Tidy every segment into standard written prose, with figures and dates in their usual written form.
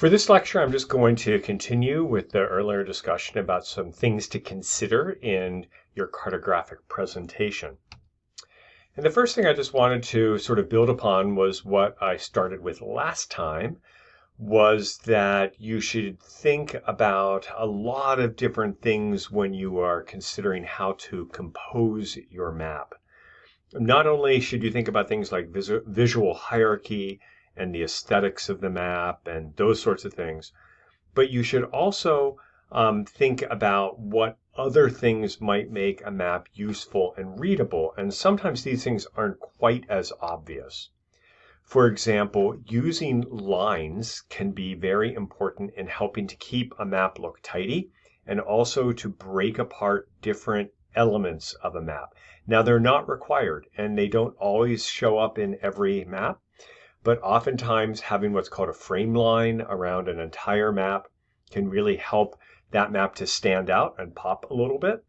For this lecture, I'm just going to continue with the earlier discussion about some things to consider in your cartographic presentation. And the first thing I just wanted to sort of build upon was what I started with last time, was that you should think about a lot of different things when you are considering how to compose your map. Not only should you think about things like visual hierarchy and the aesthetics of the map and those sorts of things, but you should also think about what other things might make a map useful and readable. And sometimes these things aren't quite as obvious. For example, using lines can be very important in helping to keep a map look tidy and also to break apart different elements of a map. Now, they're not required and they don't always show up in every map, but oftentimes having what's called a frame line around an entire map can really help that map to stand out and pop a little bit.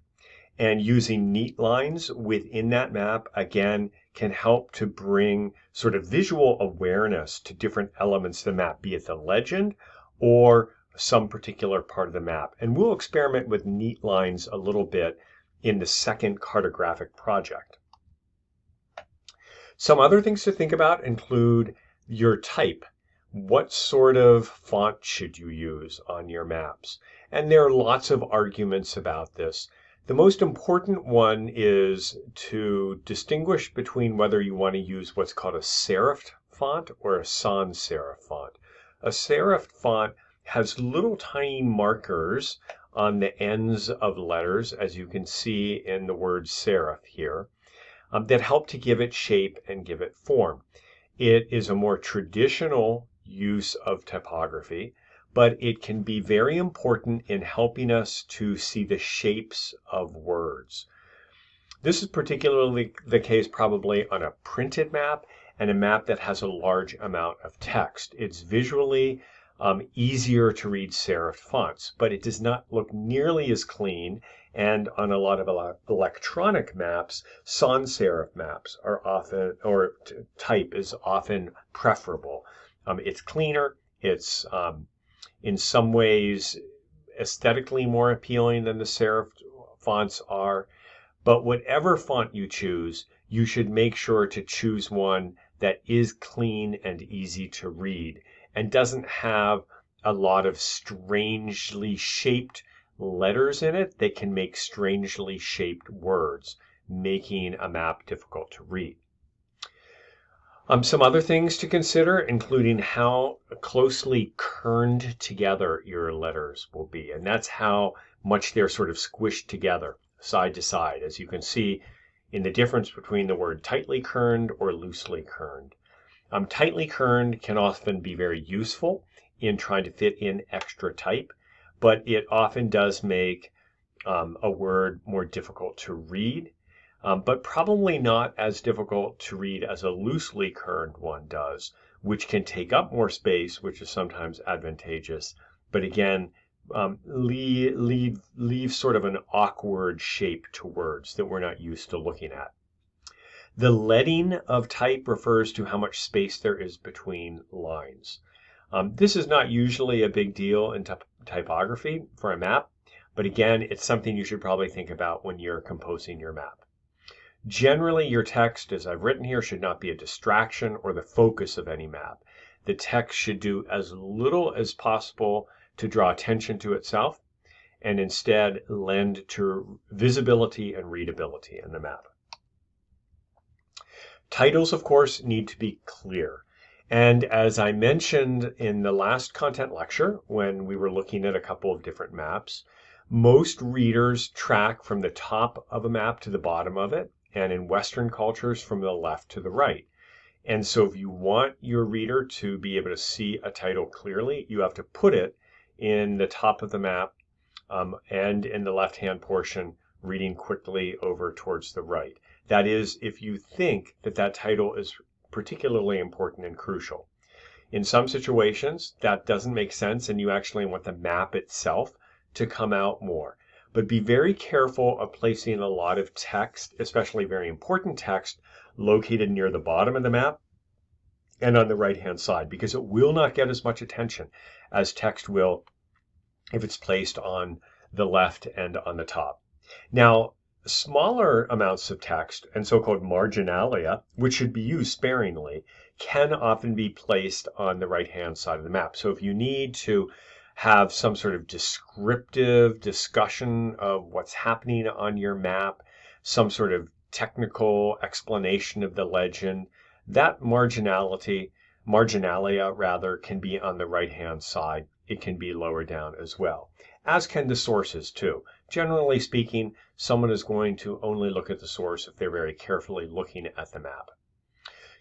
And using neat lines within that map, again, can help to bring sort of visual awareness to different elements of the map, be it the legend or some particular part of the map. And we'll experiment with neat lines a little bit in the second cartographic project. Some other things to think about include your type. What sort of font should you use on your maps? And there are lots of arguments about this. The most important one is to distinguish between whether you want to use what's called a serif font or a sans serif font. A serif font has little tiny markers on the ends of letters, as you can see in the word serif here, that help to give it shape and give it form. It is a more traditional use of typography, but it can be very important in helping us to see the shapes of words. This is particularly the case probably on a printed map and a map that has a large amount of text. It's visually easier to read serif fonts, but it does not look nearly as clean. And on a lot of electronic maps, sans serif maps are often, or type is often preferable. It's cleaner. It's in some ways aesthetically more appealing than the serif fonts are. But whatever font you choose, you should make sure to choose one that is clean and easy to read and doesn't have a lot of strangely shaped letters in it that can make strangely shaped words, making a map difficult to read. Some other things to consider, including how closely kerned together your letters will be, and that's how much they're sort of squished together, side to side, as you can see in the difference between the word tightly kerned or loosely kerned. Tightly kerned can often be very useful in trying to fit in extra type, but it often does make a word more difficult to read. But probably not as difficult to read as a loosely kerned one does, which can take up more space, which is sometimes advantageous, but again, leave sort of an awkward shape to words that we're not used to looking at. The leading of type refers to how much space there is between lines. This is not usually a big deal in typography for a map, but again, it's something you should probably think about when you're composing your map. Generally, your text, as I've written here, should not be a distraction or the focus of any map. The text should do as little as possible to draw attention to itself and instead lend to visibility and readability in the map. Titles, of course, need to be clear. And as I mentioned in the last content lecture, when we were looking at a couple of different maps, most readers track from the top of a map to the bottom of it, and in Western cultures from the left to the right. And so if you want your reader to be able to see a title clearly, you have to put it in the top of the map and in the left-hand portion, reading quickly over towards the right. That is, if you think that that title is particularly important and crucial. In some situations, that doesn't make sense, and you actually want the map itself to come out more. But be very careful of placing a lot of text, especially very important text, located near the bottom of the map, and on the right-hand side, because it will not get as much attention as text will if it's placed on the left and on the top. Now, smaller amounts of text and so-called marginalia, which should be used sparingly, can often be placed on the right-hand side of the map. So if you need to have some sort of descriptive discussion of what's happening on your map, some sort of technical explanation of the legend, that marginalia rather, can be on the right-hand side. It can be lower down as well, as can the sources too. Generally speaking, someone is going to only look at the source if they're very carefully looking at the map.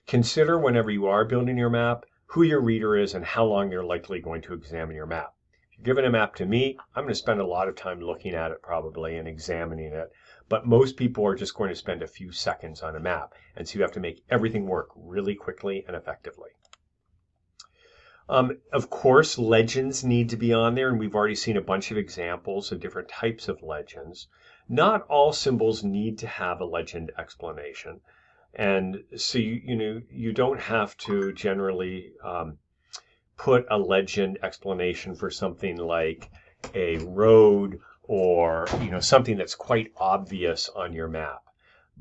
Consider whenever you are building your map, who your reader is and how long they're likely going to examine your map. If you're giving a map to me, I'm going to spend a lot of time looking at it probably and examining it, but most people are just going to spend a few seconds on a map, and so you have to make everything work really quickly and effectively. Of course, legends need to be on there, and we've already seen a bunch of examples of different types of legends. Not all symbols need to have a legend explanation, and so you don't have to generally put a legend explanation for something like a road or something that's quite obvious on your map.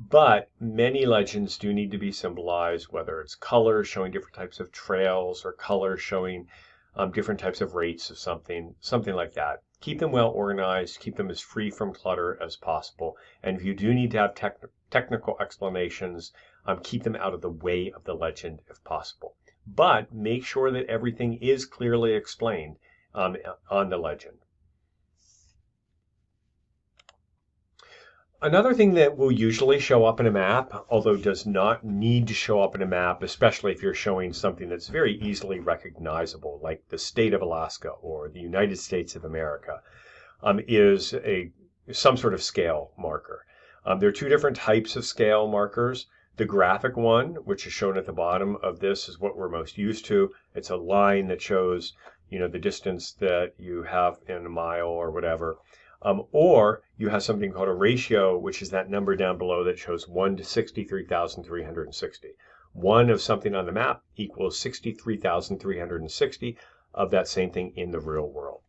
But many legends do need to be symbolized, whether it's colors showing different types of trails or colors showing different types of rates of something like that. Keep them well organized, keep them as free from clutter as possible. And if you do need to have technical explanations, keep them out of the way of the legend if possible. But make sure that everything is clearly explained on the legend. Another thing that will usually show up in a map, although does not need to show up in a map, especially if you're showing something that's very easily recognizable, like the state of Alaska or the United States of America, is some sort of scale marker. There are two different types of scale markers. The graphic one, which is shown at the bottom of this, is what we're most used to. It's a line that shows, the distance that you have in a mile or whatever. Or you have something called a ratio, which is that number down below that shows 1 to 63,360. 1 of something on the map equals 63,360 of that same thing in the real world.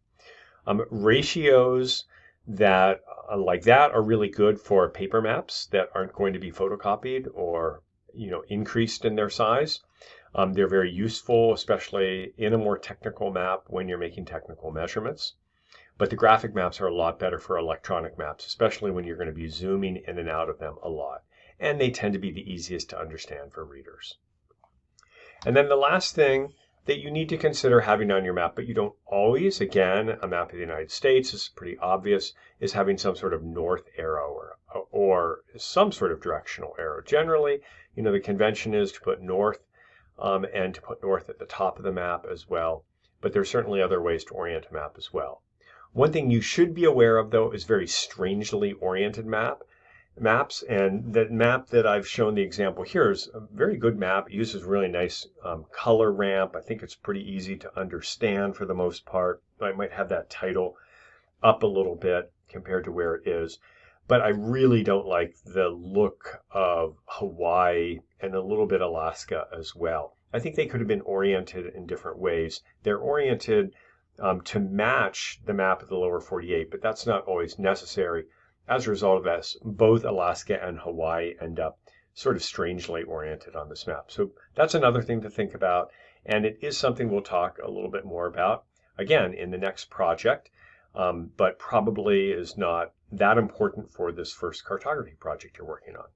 Ratios that like that are really good for paper maps that aren't going to be photocopied or increased in their size. They're very useful, especially in a more technical map when you're making technical measurements. But the graphic maps are a lot better for electronic maps, especially when you're going to be zooming in and out of them a lot. And they tend to be the easiest to understand for readers. And then the last thing that you need to consider having on your map, but you don't always, again, a map of the United States is pretty obvious, is having some sort of north arrow or some sort of directional arrow. Generally, the convention is to put north and to put north at the top of the map as well. But there are certainly other ways to orient a map as well. One thing you should be aware of, though, is very strangely oriented maps. And that map that I've shown the example here is a very good map. It uses really nice color ramp. I think it's pretty easy to understand for the most part. I might have that title up a little bit compared to where it is. But I really don't like the look of Hawaii and a little bit Alaska as well. I think they could have been oriented in different ways. They're oriented to match the map of the lower 48, but that's not always necessary. As a result of this, both Alaska and Hawaii end up sort of strangely oriented on this map. So that's another thing to think about, and it is something we'll talk a little bit more about, again, in the next project, but probably is not that important for this first cartography project you're working on.